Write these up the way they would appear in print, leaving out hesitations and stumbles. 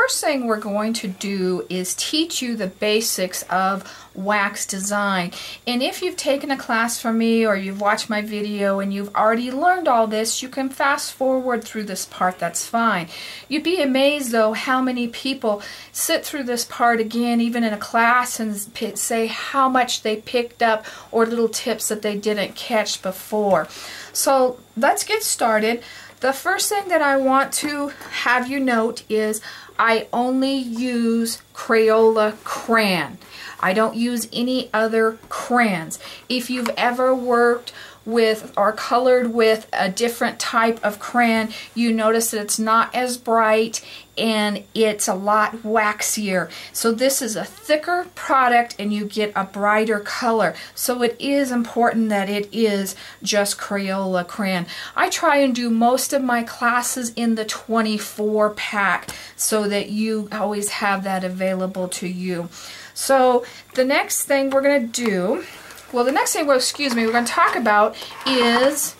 first thing we're going to do is teach you the basics of wax design. And if you've taken a class from me or you've watched my video and you've already learned all this, you can fast forward through this part, that's fine. You'd be amazed though how many people sit through this part again, even in a class, and say how much they picked up or little tips that they didn't catch before. So let's get started. The first thing that I want to have you note is I only use Crayola crayon. I don't use any other crayons. If you've ever worked with or colored with a different type of crayon, you notice that it's not as bright and it's a lot waxier. So this is a thicker product and you get a brighter color. So it is important that it is just Crayola crayon. I try and do most of my classes in the 24 pack so that you always have that available to you. So the next thing we're going to do, well, the next thing, we're going to talk about is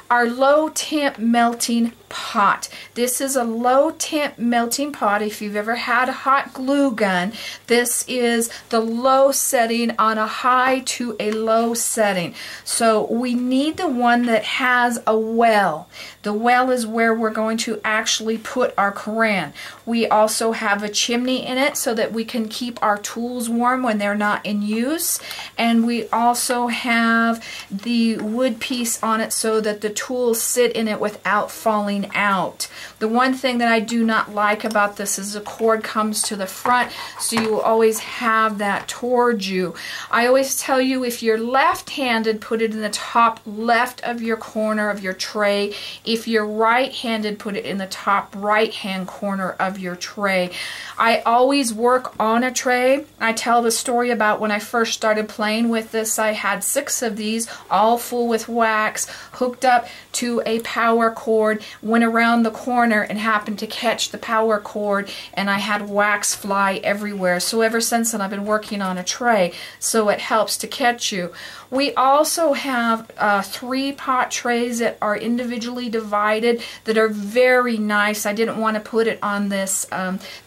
our low temp melting pot. This is a low temp melting pot. If you've ever had a hot glue gun, this is the low setting on a high to a low setting. So we need the one that has a well. The well is where we're going to actually put our crayon. We also have a chimney in it so that we can keep our tools warm when they're not in use. And we also have the wood piece on it so that the tools sit in it without falling out. The one thing that I do not like about this is the cord comes to the front, so you will always have that towards you. I always tell you, if you're left-handed, put it in the top left of your corner of your tray. If you're right-handed, put it in the top right-hand corner of your tray. I always work on a tray. I tell the story about when I first started playing with this. I had 6 of these, all full with wax, hooked up to a power cord, went around the corner and happened to catch the power cord, and I had wax fly everywhere. So ever since then I've been working on a tray, so it helps to catch you. We also have 3 pot trays that are individually divided that are very nice. I didn't want to put it on this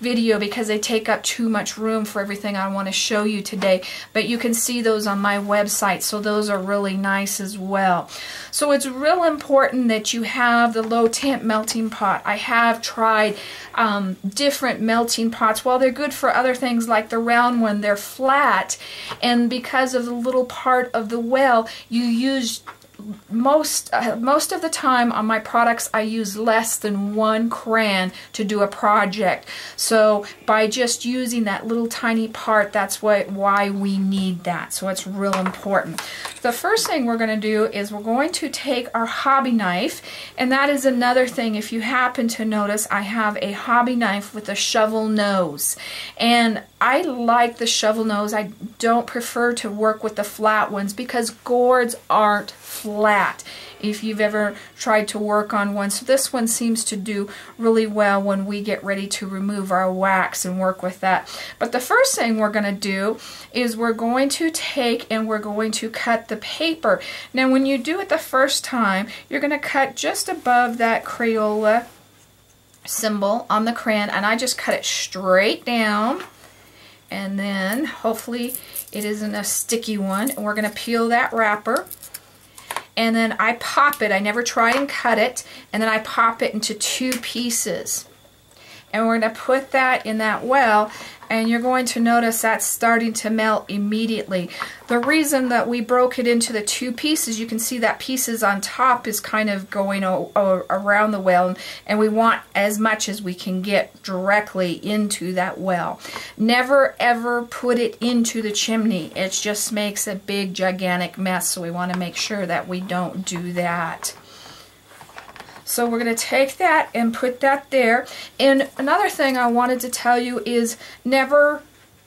video because they take up too much room for everything I want to show you today, but you can see those on my website, so those are really nice as well. So it's real important that you have the low temp melting pot. I have tried different melting pots. While they're good for other things like the round one, they're flat, and because of the little part of the well, you use most of the time on my products I use less than 1 crayon to do a project. So by just using that little tiny part, that's why we need that. So it's real important. The first thing we're going to do is we're going to take our hobby knife, and that is another thing. If you happen to notice, I have a hobby knife with a shovel nose, and I like the shovel nose. I don't prefer to work with the flat ones because gourds aren't flat if you've ever tried to work on one. So this one seems to do really well when we get ready to remove our wax and work with that. But the first thing we're going to do is we're going to take and we're going to cut the paper. Now when you do it the first time, you're going to cut just above that Crayola symbol on the crayon, and I just cut it straight down, and then hopefully it isn't a sticky one. And we're going to peel that wrapper, and then I pop it. I never try and cut it, and then I pop it into 2 pieces. And we're going to put that in that well, and you're going to notice that's starting to melt immediately. The reason that we broke it into the 2 pieces, you can see that pieces on top is kind of going around the well, and we want as much as we can get directly into that well. Never ever put it into the chimney. It just makes a big gigantic mess, so we want to make sure that we don't do that. So we're going to take that and put that there. And another thing I wanted to tell you is never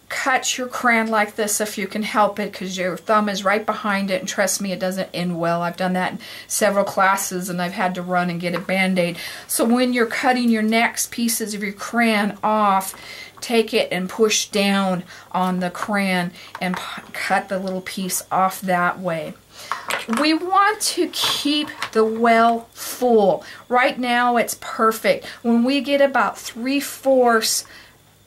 cut your crayon like this if you can help it, because your thumb is right behind it, and trust me, it doesn't end well. I've done that in several classes and I've had to run and get a band-aid. So when you're cutting your next pieces of your crayon off, take it and push down on the crayon and cut the little piece off that way. we want to keep the well full. Right now it's perfect. When we get about 3/4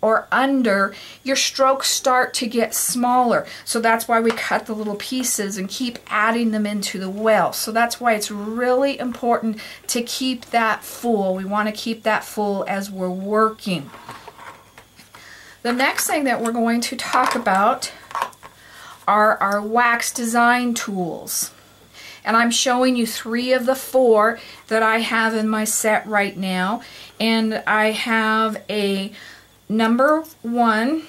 or under, your strokes start to get smaller. So that's why we cut the little pieces and keep adding them into the well. So that's why it's really important to keep that full. We want to keep that full as we're working. The next thing that we're going to talk about are our wax design tools. And I'm showing you 3 of the 4 that I have in my set right now. And I have a number 0,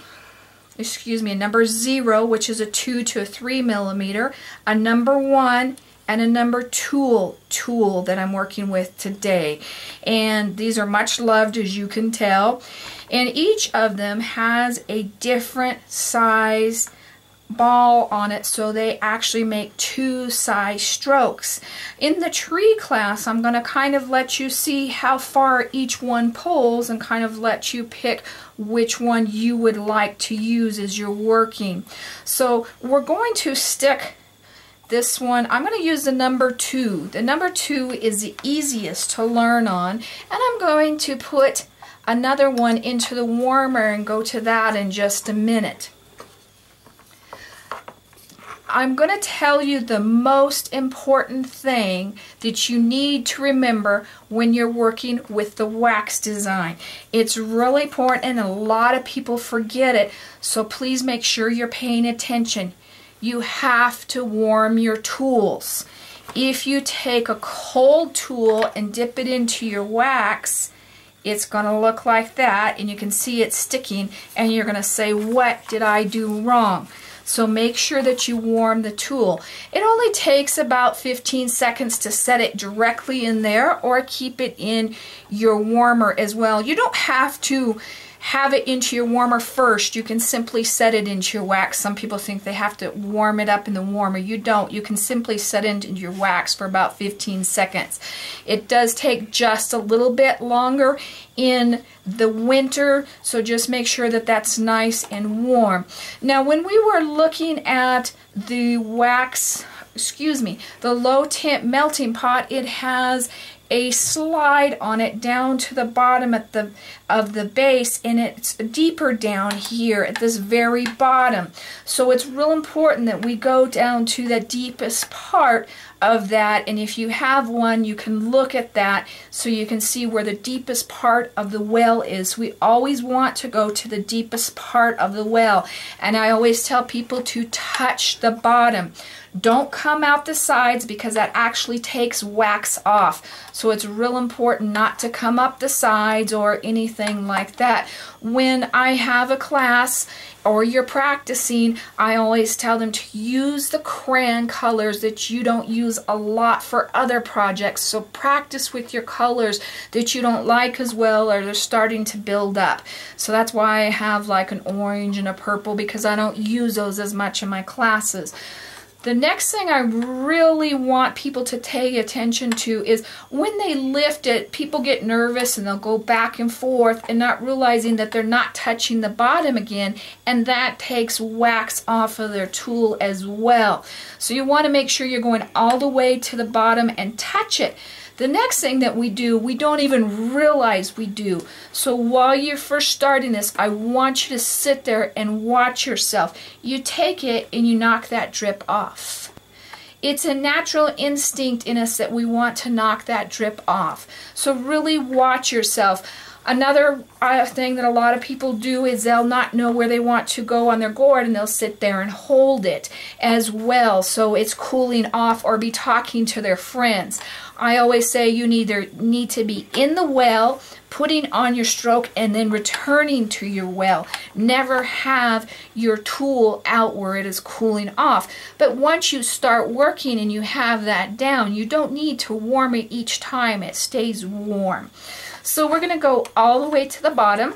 which is a 2 to a 3 millimeter, a number 1, and a number 2 tool that I'm working with today. And these are much loved, as you can tell. And each of them has a different size ball on it, so they actually make 2 size strokes. In the tree class, I'm going to kind of let you see how far each one pulls and kind of let you pick which one you would like to use as you're working. So we're going to stick this one. I'm going to use the number 2. The number 2 is the easiest to learn on, and I'm going to put another one into the warmer and go to that in just a minute. I'm going to tell you the most important thing that you need to remember when you're working with the wax design. It's really important and a lot of people forget it, so please make sure you're paying attention. You have to warm your tools. If you take a cold tool and dip it into your wax, it's going to look like that, and you can see it sticking, and you're going to say, what did I do wrong? So make sure that you warm the tool. It only takes about 15 seconds to set it directly in there, or keep it in your warmer as well. You don't have to have it into your warmer first. You can simply set it into your wax. Some people think they have to warm it up in the warmer. You don't. You can simply set it into your wax for about 15 seconds. It does take just a little bit longer in the winter, so just make sure that that's nice and warm. Now, when we were looking at the wax, the low temp melting pot, it has a slide on it down to the bottom of the base, and it's deeper down here at this very bottom. So it's real important that we go down to the deepest part of that, and if you have one, you can look at that so you can see where the deepest part of the well is. We always want to go to the deepest part of the well, and I always tell people to touch the bottom. Don't come out the sides, because that actually takes wax off. So it's real important not to come up the sides or anything like that. When I have a class or you're practicing, I always tell them to use the crayon colors that you don't use a lot for other projects. So practice with your colors that you don't like as well, or they're starting to build up. So that's why I have like an orange and a purple, because I don't use those as much in my classes. The next thing I really want people to pay attention to is when they lift it, people get nervous and they'll go back and forth and not realizing that they're not touching the bottom again, and that takes wax off of their tool as well. So you want to make sure you're going all the way to the bottom and touch it. The next thing that we do, we don't even realize we do. So while you're first starting this, I want you to sit there and watch yourself. You take it and you knock that drip off. It's a natural instinct in us that we want to knock that drip off. So really watch yourself. Another thing that a lot of people do is they'll not know where they want to go on their gourd, and they'll sit there and hold it as well, so it's cooling off, or be talking to their friends. I always say you either need to be in the well, putting on your stroke, and then returning to your well. Never have your tool out where it is cooling off. But once you start working and you have that down, you don't need to warm it each time. It stays warm. So we're going to go all the way to the bottom,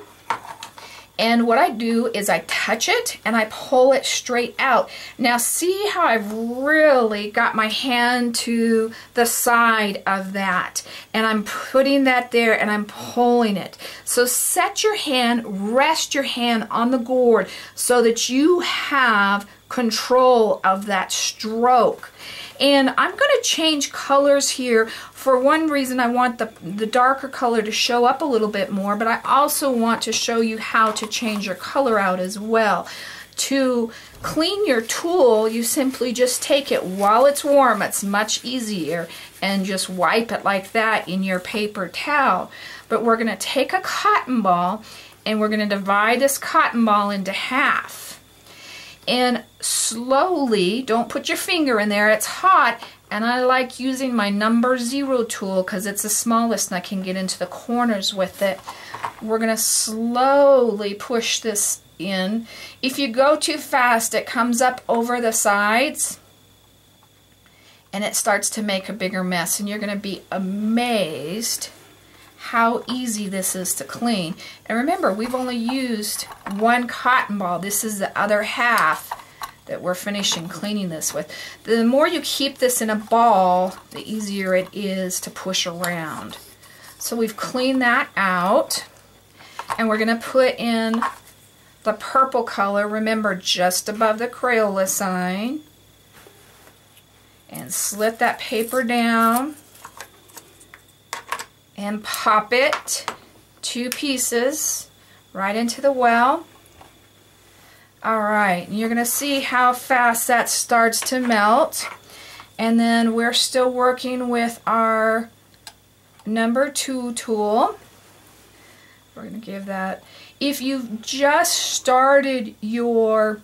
and what I do is I touch it and I pull it straight out. Now see how I've really got my hand to the side of that, and I'm putting that there and I'm pulling it. So set your hand, rest your hand on the gourd so that you have control of that stroke. And I'm going to change colors here. For one reason, I want the darker color to show up a little bit more, but I also want to show you how to change your color out as well. To clean your tool, you simply just take it while it's warm. It's much easier, and just wipe it like that in your paper towel. But we're going to take a cotton ball, and we're going to divide this cotton ball into half. And slowly, don't put your finger in there, it's hot, and I like using my number 0 tool because it's the smallest and I can get into the corners with it. We're going to slowly push this in. If you go too fast, it comes up over the sides and it starts to make a bigger mess, and you're going to be amazed how easy this is to clean. And remember, we've only used one cotton ball. This is the other half that we're finishing cleaning this with. The more you keep this in a ball, the easier it is to push around. So we've cleaned that out, and we're going to put in the purple color, remember, just above the Crayola sign, and slit that paper down and pop it 2 pieces right into the well. Alright, you're going to see how fast that starts to melt. And then we're still working with our number 2 tool. We're going to give that, if you've just started your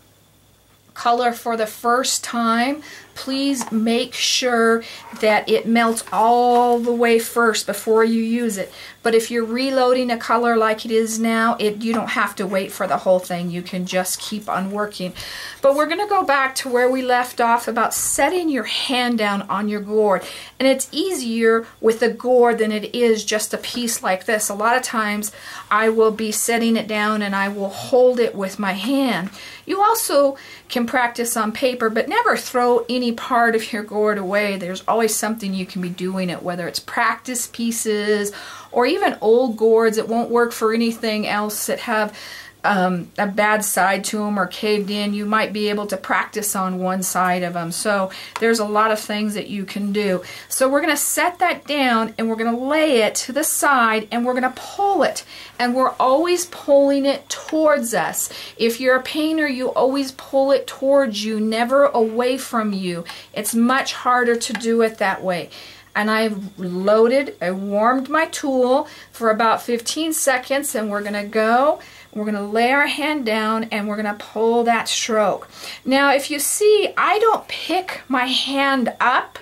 color for the first time, please make sure that it melts all the way first before you use it. But if you're reloading a color like it is now, you don't have to wait for the whole thing. You can just keep on working. But we're going to go back to where we left off about setting your hand down on your gourd. And it's easier with a gourd than it is just a piece like this. A lot of times I will be setting it down and I will hold it with my hand. You also can practice on paper, but never throw any part of your gourd away. There's always something you can be doing it, whether it's practice pieces or even old gourds that won't work for anything else that have a bad side to them or caved in. You might be able to practice on one side of them. So there's a lot of things that you can do. So we're going to set that down and we're going to lay it to the side and we're going to pull it. And we're always pulling it towards us. If you're a painter, you always pull it towards you, never away from you. It's much harder to do it that way. And I've warmed my tool for about 15 seconds, and we're going to go. We're going to lay our hand down and we're going to pull that stroke. Now if you see, I don't pick my hand up.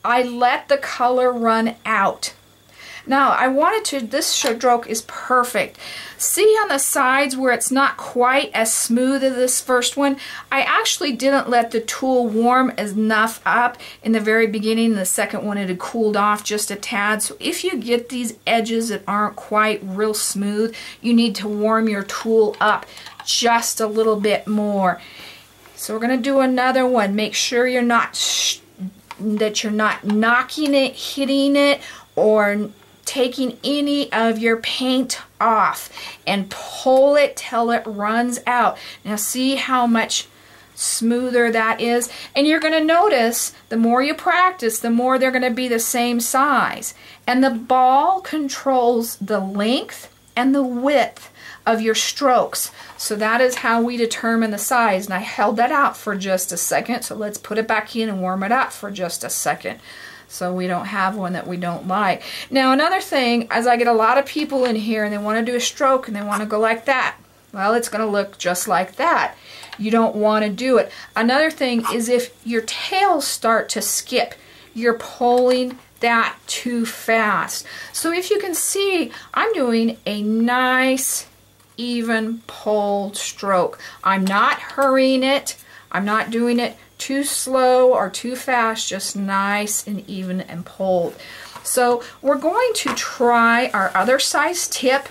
I let the color run out. Now I wanted to, this stroke is perfect. See on the sides where it's not quite as smooth as this first one? I actually didn't let the tool warm enough up in the very beginning. The second one it had cooled off just a tad. So if you get these edges that aren't quite real smooth, you need to warm your tool up just a little bit more. So we're going to do another one. Make sure you're not knocking it, hitting it, or taking any of your paint off, and pull it till it runs out. Now see how much smoother that is, and you're going to notice the more you practice, the more they're going to be the same size. And the ball controls the length and the width of your strokes. So that is how we determine the size. And I held that out for just a second, so let's put it back in and warm it up for just a second, so we don't have one that we don't like. Now another thing, as I get a lot of people in here and they want to do a stroke and they want to go like that, well, it's going to look just like that. You don't want to do it. Another thing is if your tails start to skip, you're pulling that too fast. So if you can see, I'm doing a nice even pulled stroke. I'm not hurrying it. I'm not doing it too slow or too fast, just nice and even and pulled. So we're going to try our other size tip.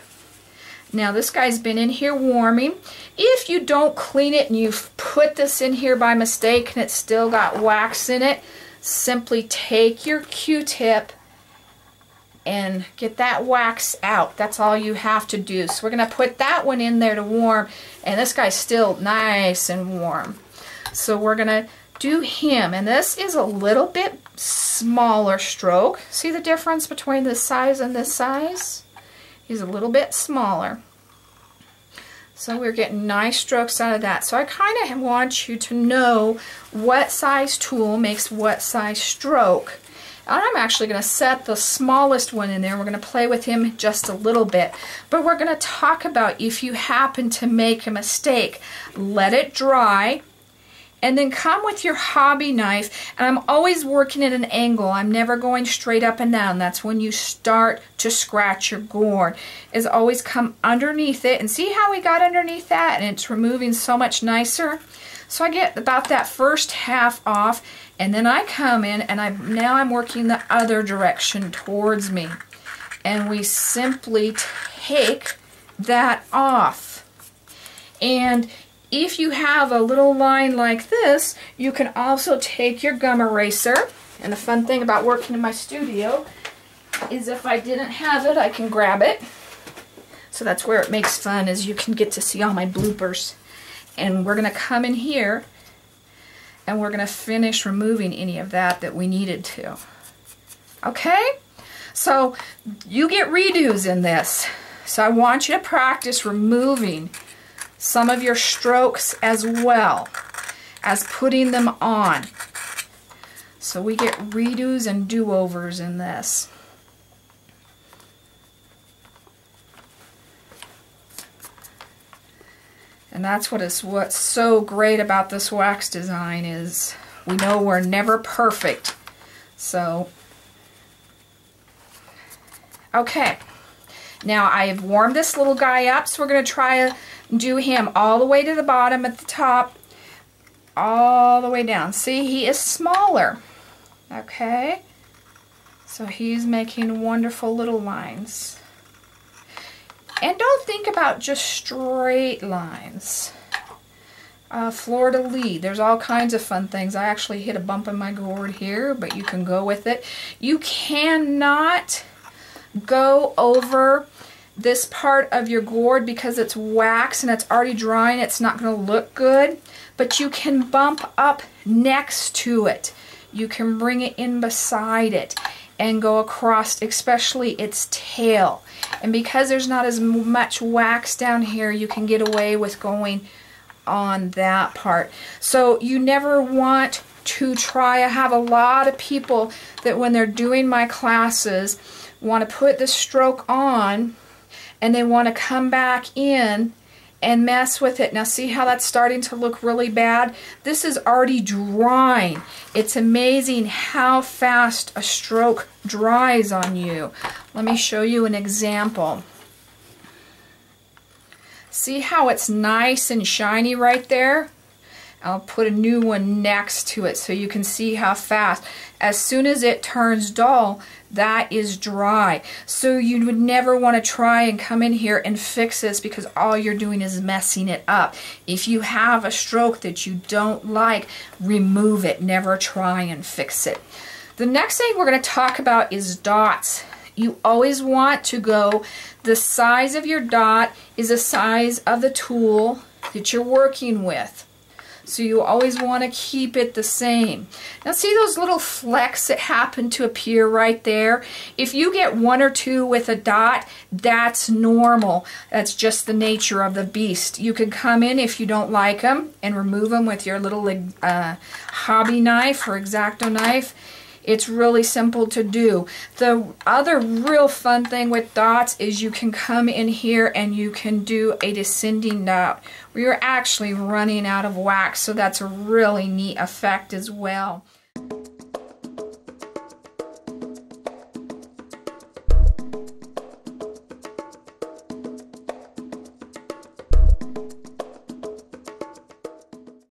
Now this guy's been in here warming. If you don't clean it and you've put this in here by mistake and it's still got wax in it, simply take your Q-tip and get that wax out. That's all you have to do. So we're going to put that one in there to warm, and this guy's still nice and warm. So we're going to do him, and this is a little bit smaller stroke. See the difference between this size and this size? He's a little bit smaller. So we're getting nice strokes out of that. So I kind of want you to know what size tool makes what size stroke. And I'm actually going to set the smallest one in there. We're going to play with him just a little bit. But we're going to talk about if you happen to make a mistake, let it dry. And then come with your hobby knife, and I'm always working at an angle. I'm never going straight up and down. That's when you start to scratch your gourd. Is always come underneath it, and see how we got underneath that, and it's removing so much nicer. So I get about that first half off, and then I come in, and now I'm working the other direction towards me. And we simply take that off. And if you have a little line like this, you can also take your gum eraser. And the fun thing about working in my studio is if I didn't have it, I can grab it. So that's where it makes fun, is you can get to see all my bloopers. And we're going to come in here and we're going to finish removing any of that we needed to. Okay? So you get redos in this. So I want you to practice removing some of your strokes as well as putting them on. So we get redos and do-overs in this. And that's what's so great about this wax design, is we know we're never perfect. So, okay. Now I've warmed this little guy up, so we're going to try to do him all the way to the bottom at the top, all the way down. See, he is smaller. Okay? So he's making wonderful little lines. And don't think about just straight lines. Floor to lead. There's all kinds of fun things. I actually hit a bump in my gourd here, but you can go with it. You cannot go over this part of your gourd because it's wax and it's already drying. It's not going to look good, but you can bump up next to it. You can bring it in beside it and go across, especially its tail. And because there's not as much wax down here, you can get away with going on that part. So you never want to try. I have a lot of people that when they're doing my classes want to put the stroke on and they want to come back in and mess with it. Now see how that's starting to look really bad? This is already drying. It's amazing how fast a stroke dries on you. Let me show you an example. See how it's nice and shiny right there? I'll put a new one next to it so you can see how fast. As soon as it turns dull, that is dry. So you would never want to try and come in here and fix this because all you're doing is messing it up. If you have a stroke that you don't like, remove it. Never try and fix it. The next thing we're going to talk about is dots. You always want to go, the size of your dot is the size of the tool that you're working with. So you always want to keep it the same. Now see those little flecks that happen to appear right there? If you get one or two with a dot, that's normal. That's just the nature of the beast. You can come in if you don't like them and remove them with your little hobby knife or X-Acto knife. It's really simple to do. The other real fun thing with dots is you can come in here and you can do a descending dot where you're actually running out of wax, so that's a really neat effect as well.